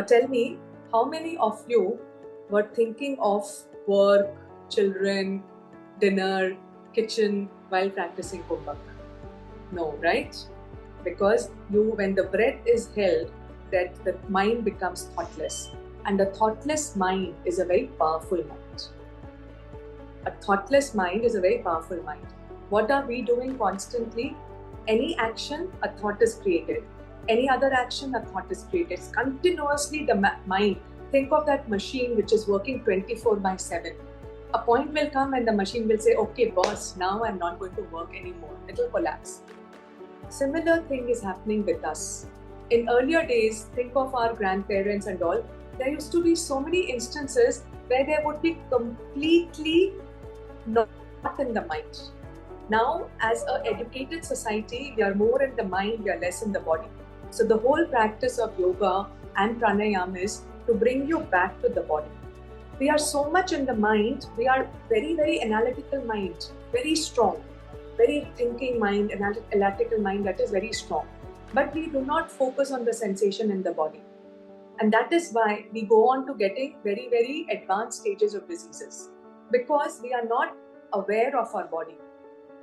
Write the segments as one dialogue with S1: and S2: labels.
S1: Tell me, how many of you were thinking of work, children, dinner, kitchen while practicing Kumbhak? No, right? Because when the breath is held, that the mind becomes thoughtless. And a thoughtless mind is a very powerful mind. A thoughtless mind is a very powerful mind. What are we doing constantly? Any action, a thought is created. Any other action, a thought is created. Continuously, the mind, think of that machine which is working 24/7. A point will come and the machine will say, okay, boss, now I'm not going to work anymore. It will collapse. Similar thing is happening with us. In earlier days, think of our grandparents and all, there used to be so many instances where they would be completely not in the mind. Now, as an educated society, we are more in the mind, we are less in the body. So the whole practice of yoga and pranayama is to bring you back to the body. We are so much in the mind, we are very, very analytical mind, very strong, very thinking mind, analytical mind that is very strong. But we do not focus on the sensation in the body. And that is why we go on to getting very, very advanced stages of diseases. Because we are not aware of our body.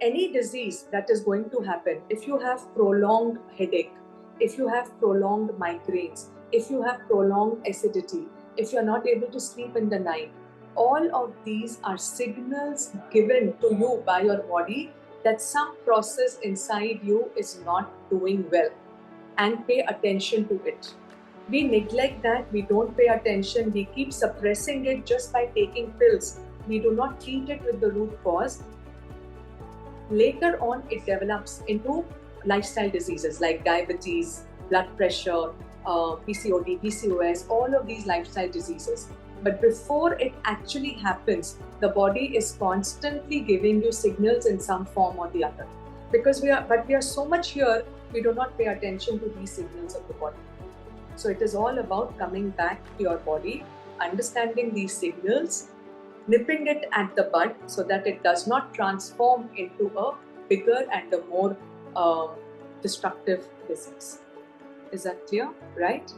S1: Any disease that is going to happen, if you have prolonged headache, if you have prolonged migraines, if you have prolonged acidity, if you are not able to sleep in the night, all of these are signals given to you by your body that some process inside you is not doing well, and pay attention to it. We neglect that, we don't pay attention, we keep suppressing it just by taking pills. We do not treat it with the root cause. Later on, it develops into lifestyle diseases like diabetes, blood pressure, PCOD, PCOS, all of these lifestyle diseases. But before it actually happens, the body is constantly giving you signals in some form or the other. Because we are so much here, we do not pay attention to these signals of the body. So it is all about coming back to your body, understanding these signals, nipping it at the bud so that it does not transform into a bigger and a more destructive disease. Is that clear? Right?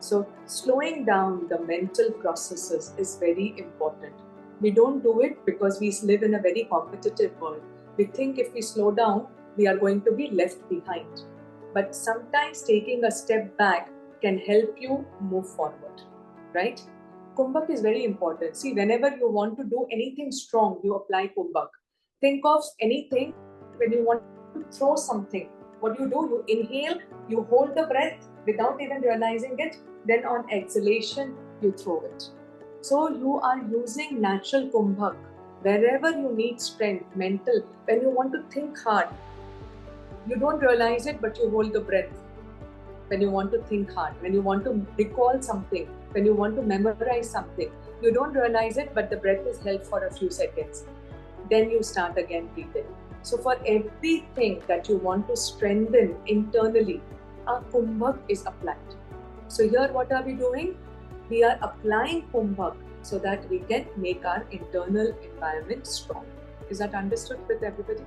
S1: So slowing down the mental processes is very important. We don't do it because we live in a very competitive world. We think if we slow down, we are going to be left behind. But sometimes taking a step back can help you move forward, right? Kumbhak is very important. See, whenever you want to do anything strong, you apply Kumbhak. Think of anything when you want to throw something. What do? You inhale, you hold the breath without even realizing it. Then on exhalation, you throw it. So you are using natural Kumbhak wherever you need strength, mental. When you want to think hard, you don't realize it, but you hold the breath. When you want to think hard, when you want to recall something, when you want to memorize something, you don't realize it, but the breath is held for a few seconds. Then you start again breathing. So for everything that you want to strengthen internally, a Kumbhak is applied. So here what are we doing? We are applying Kumbhak so that we can make our internal environment strong. Is that understood with everybody?